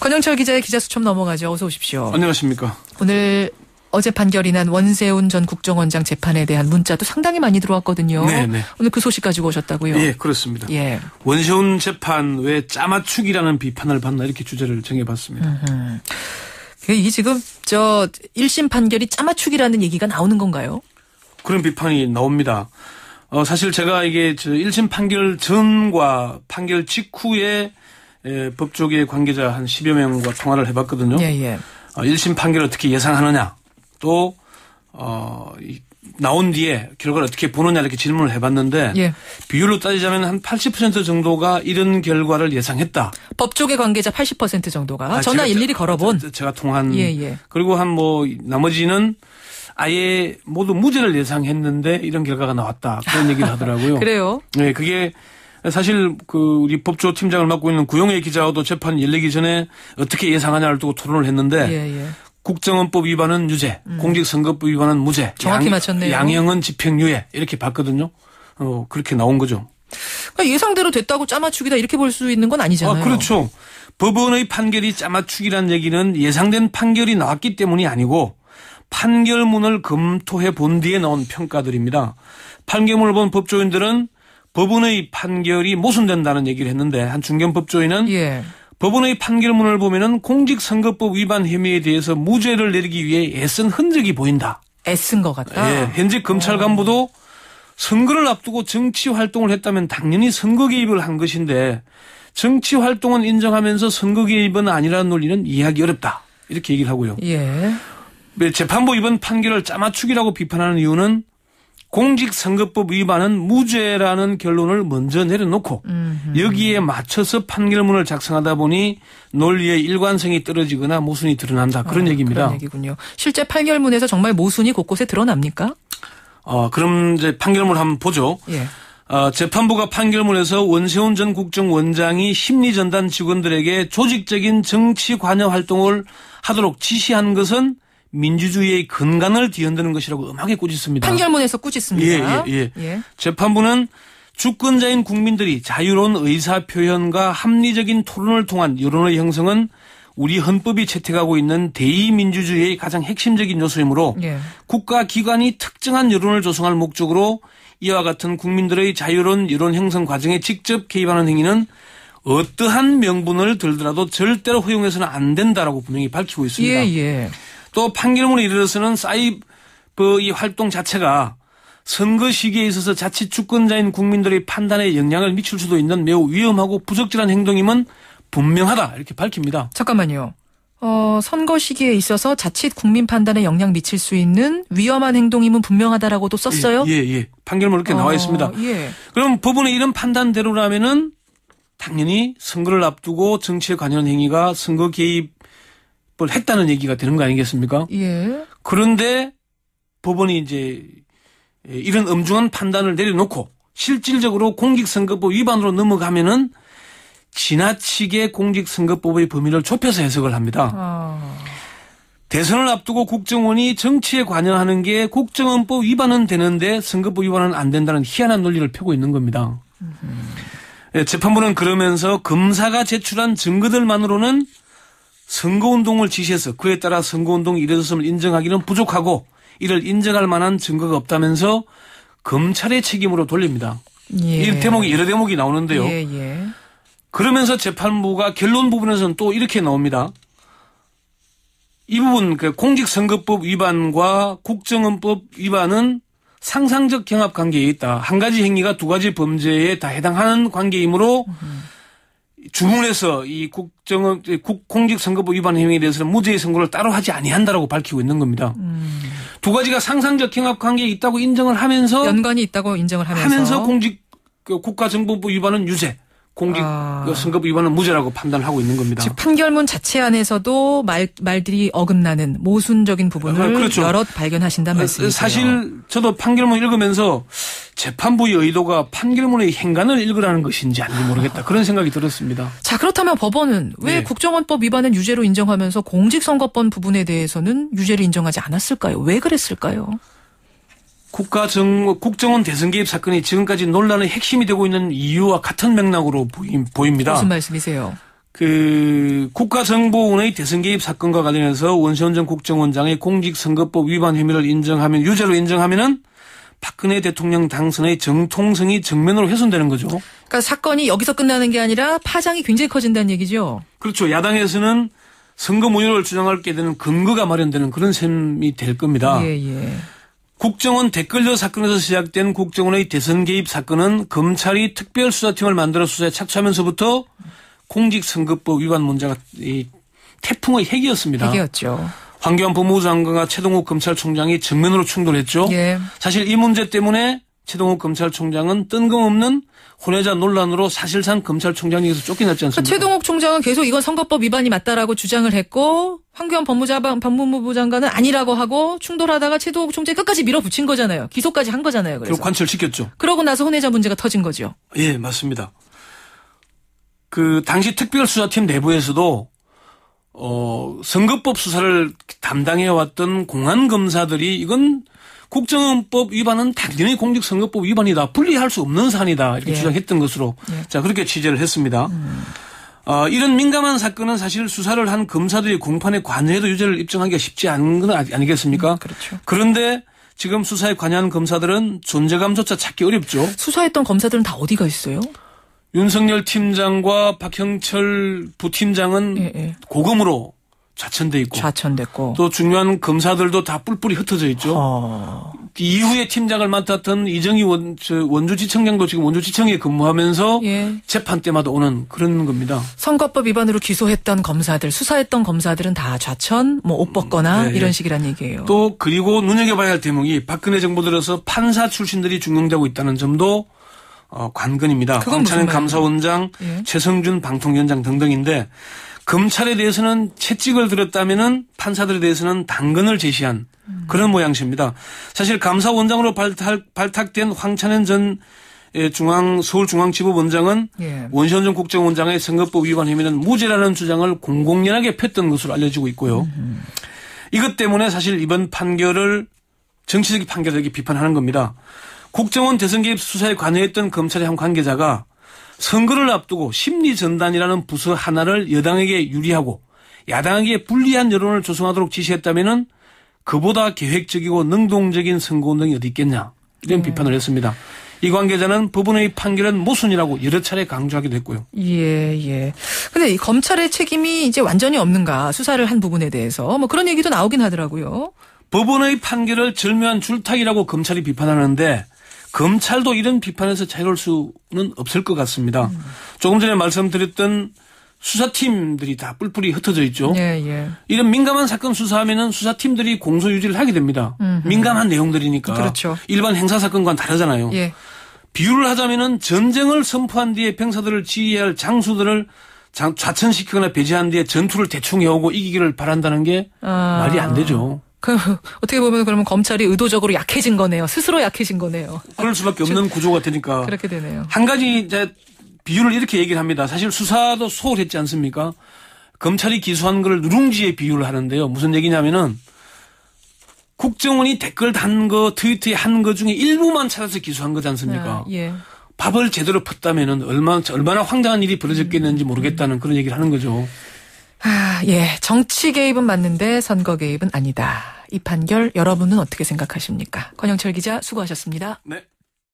권영철 기자의 기자수첩 넘어가죠. 어서 오십시오. 안녕하십니까. 오늘 어제 판결이 난 원세훈 전 국정원장 재판에 대한 문자도 상당히 많이 들어왔거든요. 네네. 오늘 그 소식 가지고 오셨다고요? 예, 그렇습니다. 예. 원세훈 재판 왜 짜맞추기라는 비판을 받나 이렇게 주제를 정해봤습니다. 이게 지금 1심 판결이 짜맞추기라는 얘기가 나오는 건가요? 그런 비판이 나옵니다. 사실 제가 이게 1심 판결 전과 판결 직후에 법조계 관계자 한 10여 명과 통화를 해봤거든요. 예. 1심 판결을 어떻게 예상하느냐, 또 나온 뒤에 결과를 어떻게 보느냐 이렇게 질문을 해봤는데 예. 비율로 따지자면 한 80% 정도가 이런 결과를 예상했다. 법조계 관계자 80% 정도가 전화 일일이 걸어본. 제가 통한. 예. 그리고 나머지는 아예 모두 무죄를 예상했는데 이런 결과가 나왔다. 그런 얘기를 하더라고요. 그래요? 네, 그게 사실 우리 법조 팀장을 맡고 있는 구용혜 기자와도 재판 열리기 전에 어떻게 예상하냐를 두고 토론을 했는데 예. 국정원법 위반은 유죄, 공직선거법 위반은 무죄. 정확히 맞췄네요. 양형은 집행유예 이렇게 봤거든요. 그렇게 나온 거죠. 그러니까 예상대로 됐다고 짜맞추기다 이렇게 볼 수 있는 건 아니잖아요. 그렇죠. 법원의 판결이 짜맞추기란 얘기는 예상된 판결이 나왔기 때문이 아니고 판결문을 검토해 본 뒤에 나온 평가들입니다. 판결문을 본 법조인들은 법원의 판결이 모순된다는 얘기를 했는데 한 중견 법조인은 법원의 판결문을 보면은 공직선거법 위반 혐의에 대해서 무죄를 내리기 위해 애쓴 흔적이 보인다. 애쓴 것 같다. 예, 현직 검찰 간부도 선거를 앞두고 정치 활동을 했다면 당연히 선거 개입을 한 것인데 정치 활동은 인정하면서 선거 개입은 아니라는 논리는 이해하기 어렵다. 이렇게 얘기를 하고요. 예. 재판부 이번 판결을 짜맞추기라고 비판하는 이유는 공직선거법 위반은 무죄라는 결론을 먼저 내려놓고 여기에 맞춰서 판결문을 작성하다 보니 논리의 일관성이 떨어지거나 모순이 드러난다. 그런 얘기입니다. 그런 얘기군요. 실제 판결문에서 정말 모순이 곳곳에 드러납니까? 그럼 이제 판결문 한번 보죠. 예. 재판부가 판결문에서 원세훈 전 국정원장이 심리전단 직원들에게 조직적인 정치 관여 활동을 하도록 지시한 것은 민주주의의 근간을 뒤흔드는 것이라고 엄하게 꾸짖습니다. 판결문에서 꾸짖습니다. 예. 재판부는 주권자인 국민들이 자유로운 의사표현과 합리적인 토론을 통한 여론의 형성은 우리 헌법이 채택하고 있는 대의민주주의의 가장 핵심적인 요소이므로 국가기관이 특정한 여론을 조성할 목적으로 이와 같은 국민들의 자유로운 여론 형성 과정에 직접 개입하는 행위는 어떠한 명분을 들더라도 절대로 허용해서는 안 된다라고 분명히 밝히고 있습니다. 예. 또 판결문에 이르러서는 이 활동 자체가 선거 시기에 있어서 자칫 주권자인 국민들의 판단에 영향을 미칠 수도 있는 매우 위험하고 부적절한 행동임은 분명하다 이렇게 밝힙니다. 잠깐만요. 선거 시기에 있어서 자칫 국민 판단에 영향 미칠 수 있는 위험한 행동임은 분명하다라고도 썼어요? 예. 판결문 이렇게 나와 있습니다. 예. 그럼 법원의 이런 판단대로라면은 당연히 선거를 앞두고 정치에 관여한 행위가 선거 개입을 했다는 얘기가 되는 거 아니겠습니까? 예. 그런데 법원이 이제 이런 엄중한 판단을 내려놓고 실질적으로 공직선거법 위반으로 넘어가면은 지나치게 공직선거법의 범위를 좁혀서 해석을 합니다. 대선을 앞두고 국정원이 정치에 관여하는 게 국정원법 위반은 되는데 선거법 위반은 안 된다는 희한한 논리를 펴고 있는 겁니다. 재판부는 그러면서 검사가 제출한 증거들만으로는 선거운동을 지시해서 그에 따라 선거운동이 이뤄졌음을 인정하기는 부족하고 이를 인정할 만한 증거가 없다면서 검찰의 책임으로 돌립니다. 이 대목이 여러 대목이 나오는데요. 그러면서 재판부가 결론 부분에서는 또 이렇게 나옵니다. 이 부분 공직선거법 위반과 국정원법 위반은 상상적 경합 관계에 있다. 한 가지 행위가 두 가지 범죄에 다 해당하는 관계이므로 주문에서 이 공직선거법 위반 행위에 대해서는 무죄의 선고를 따로 하지 아니한다라고 밝히고 있는 겁니다. 두 가지가 상상적 경합 관계에 있다고 인정을 하면서 연관이 있다고 인정을 하면서 국가정보법 위반은 유죄. 공직선거법 위반은 무죄라고 판단을 하고 있는 겁니다. 즉 판결문 자체 안에서도 말들이 어긋나는 모순적인 부분을 그렇죠. 여럿 발견하신다는 말씀이세요. 사실 저도 판결문 읽으면서 재판부의 의도가 판결문의 행간을 읽으라는 것인지 아닌지 모르겠다. 그런 생각이 들었습니다. 자, 그렇다면 법원은 왜 국정원법 위반은 유죄로 인정하면서 공직선거법 부분에 대해서는 유죄를 인정하지 않았을까요? 왜 그랬을까요? 국정원 대선 개입 사건이 지금까지 논란의 핵심이 되고 있는 이유와 같은 맥락으로 보입니다. 무슨 말씀이세요? 그 국가정보원의 대선 개입 사건과 관련해서 원시훈 전 국정원장의 공직선거법 위반 혐의를 인정하면 유죄로 인정하면은 박근혜 대통령 당선의 정통성이 정면으로 훼손되는 거죠. 그러니까 사건이 여기서 끝나는 게 아니라 파장이 굉장히 커진다는 얘기죠. 그렇죠. 야당에서는 선거 무효를 주장하게 되는 근거가 마련되는 그런 셈이 될 겁니다. 예. 국정원 댓글녀 사건에서 시작된 국정원의 대선 개입 사건은 검찰이 특별수사팀을 만들어 수사에 착수하면서부터 공직선거법 위반 문제가 태풍의 핵이었습니다. 핵이었죠. 황교안 법무부 장관과 최동욱 검찰총장이 정면으로 충돌했죠. 예. 사실 이 문제 때문에 최동욱 검찰총장은 뜬금없는 혼외자 논란으로 사실상 검찰총장에게서 쫓겨났지 않습니까? 최동욱 총장은 계속 이건 선거법 위반이 맞다라고 주장을 했고 황교안 법무부 장관은 아니라고 하고 충돌하다가 최동욱 총장이 끝까지 밀어붙인 거잖아요. 기소까지 한 거잖아요. 그래서. 그리고 관철시켰죠. 그러고 나서 혼외자 문제가 터진 거죠. 예, 맞습니다. 그 당시 특별수사팀 내부에서도 선거법 수사를 담당해왔던 공안검사들이 이건 국정원법 위반은 당연히 공직선거법 위반이다. 분리할 수 없는 사안이다. 이렇게 주장했던 것으로 자 그렇게 취재를 했습니다. 이런 민감한 사건은 사실 수사를 한 검사들이 공판에 관여해도 유죄를 입증하기가 쉽지 않은 건 아니겠습니까? 그렇죠. 그런데 지금 수사에 관여한 검사들은 존재감조차 찾기 어렵죠. 수사했던 검사들은 다 어디가 있어요? 윤석열 팀장과 박형철 부팀장은 고검으로 좌천돼 있고 좌천됐고 또 중요한 검사들도 다 뿔뿔이 흩어져 있죠. 이후에 팀장을 맡았던 이정희 원주지청장도 지금 원주지청에 근무하면서 재판 때마다 오는 그런 겁니다. 선거법 위반으로 기소했던 검사들, 수사했던 검사들은 다 좌천, 옷 벗거나 이런 식이란 얘기예요. 또 그리고 눈여겨봐야 할 대목이 박근혜 정부 들어서 판사 출신들이 중용되고 있다는 점도 관건입니다. 황찬현 감사원장, 최성준 방통위원장 등등인데 검찰에 대해서는 채찍을 들었다면은 판사들에 대해서는 당근을 제시한 그런 모양새입니다. 사실 감사원장으로 발탁된 황찬현 전 서울중앙지법원장은 원시훈 전 국정원장의 선거법 위반 혐의는 무죄라는 주장을 공공연하게 폈던 것으로 알려지고 있고요. 이것 때문에 사실 이번 판결을 정치적인 판결을 비판하는 겁니다. 국정원 대선 개입 수사에 관여했던 검찰의 한 관계자가 선거를 앞두고 심리전단이라는 부서 하나를 여당에게 유리하고 야당에게 불리한 여론을 조성하도록 지시했다면은 그보다 계획적이고 능동적인 선거 운동이 어디 있겠냐 이런 비판을 했습니다. 이 관계자는 법원의 판결은 모순이라고 여러 차례 강조하기도 했고요. 예. 근데 이 검찰의 책임이 이제 완전히 없는가 수사를 한 부분에 대해서 그런 얘기도 나오긴 하더라고요. 법원의 판결을 절묘한 줄타기라고 검찰이 비판하는데 검찰도 이런 비판에서 자유로울 수는 없을 것 같습니다. 조금 전에 말씀드렸던 수사팀들이 다 뿔뿔이 흩어져 있죠. 이런 민감한 사건 수사하면은 수사팀들이 공소유지를 하게 됩니다. 민감한 내용들이니까. 그렇죠. 일반 형사사건과는 다르잖아요. 비유를 하자면은 전쟁을 선포한 뒤에 병사들을 지휘해야 할 장수들을 좌천시키거나 배제한 뒤에 전투를 대충 해오고 이기기를 바란다는 게 말이 안 되죠. 어떻게 보면 그러면 검찰이 의도적으로 약해진 거네요. 스스로 약해진 거네요. 그럴 수밖에 없는 구조가 되니까. 그렇게 되네요. 한 가지 이제 비유를 이렇게 얘기를 합니다. 사실 수사도 소홀했지 않습니까? 검찰이 기소한 걸 누룽지에 비유를 하는데요. 무슨 얘기냐면은 국정원이 댓글 단 거 트위터에 한 거 중에 일부만 찾아서 기소한 거지 않습니까? 밥을 제대로 폈다면은 얼마나 황당한 일이 벌어졌겠는지 모르겠다는 그런 얘기를 하는 거죠. 정치 개입은 맞는데 선거 개입은 아니다. 이 판결 여러분은 어떻게 생각하십니까? 권영철 기자 수고하셨습니다. 네.